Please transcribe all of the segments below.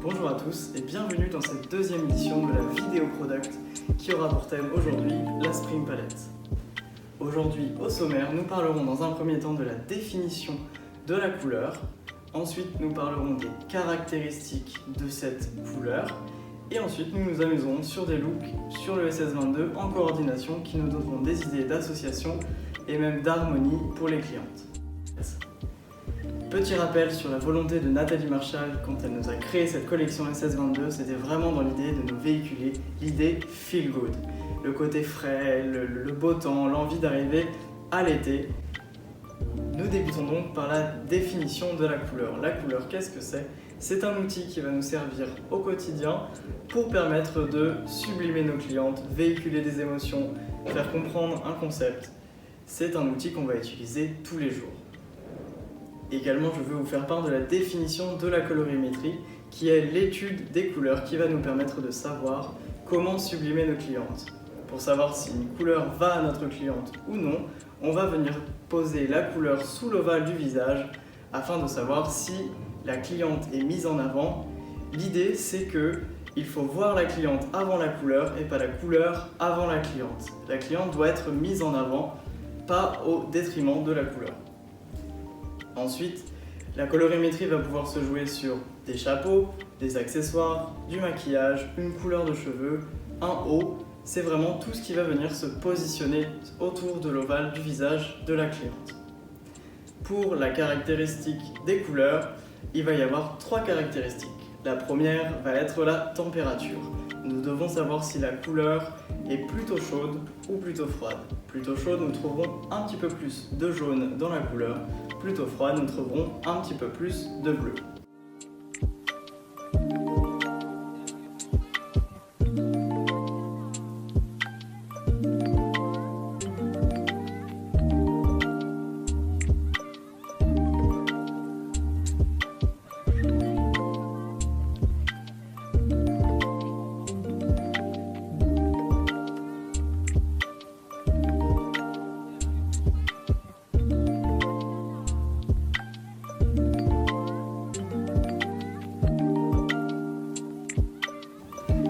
Bonjour à tous et bienvenue dans cette deuxième édition de la vidéo product qui aura pour thème aujourd'hui la Spring Palette. Aujourd'hui au sommaire, nous parlerons dans un premier temps de la définition de la couleur, ensuite nous parlerons des caractéristiques de cette couleur et ensuite nous nous amuserons sur des looks sur le SS22 en coordination qui nous donneront des idées d'association et même d'harmonie pour les clientes. Petit rappel sur la volonté de Nathalie Marchal quand elle nous a créé cette collection SS22, c'était vraiment dans l'idée de nous véhiculer l'idée feel good. Le côté frais, le beau temps, l'envie d'arriver à l'été. Nous débutons donc par la définition de la couleur. La couleur, qu'est-ce que c'est ? C'est un outil qui va nous servir au quotidien pour permettre de sublimer nos clientes, véhiculer des émotions, faire comprendre un concept. C'est un outil qu'on va utiliser tous les jours. Également, je veux vous faire part de la définition de la colorimétrie, qui est l'étude des couleurs qui va nous permettre de savoir comment sublimer nos clientes. Pour savoir si une couleur va à notre cliente ou non, on va venir poser la couleur sous l'ovale du visage afin de savoir si la cliente est mise en avant. L'idée, c'est qu'il faut voir la cliente avant la couleur et pas la couleur avant la cliente. La cliente doit être mise en avant, pas au détriment de la couleur. Ensuite, la colorimétrie va pouvoir se jouer sur des chapeaux, des accessoires, du maquillage, une couleur de cheveux, un haut. C'est vraiment tout ce qui va venir se positionner autour de l'ovale du visage de la cliente. Pour la caractéristique des couleurs, il va y avoir 3 caractéristiques. La première va être la température. Nous devons savoir si la couleur est plutôt chaude ou plutôt froide. Plutôt chaude, nous trouverons un petit peu plus de jaune dans la couleur. Plutôt froide, nous trouverons un petit peu plus de bleu.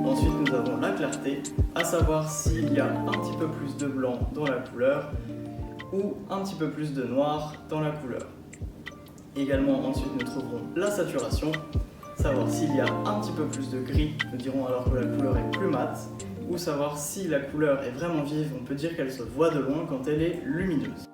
Ensuite, nous avons la clarté, à savoir s'il y a un petit peu plus de blanc dans la couleur ou un petit peu plus de noir dans la couleur. Également, ensuite, nous trouverons la saturation, savoir s'il y a un petit peu plus de gris, nous dirons alors que la couleur est plus mate, ou savoir si la couleur est vraiment vive, on peut dire qu'elle se voit de loin quand elle est lumineuse.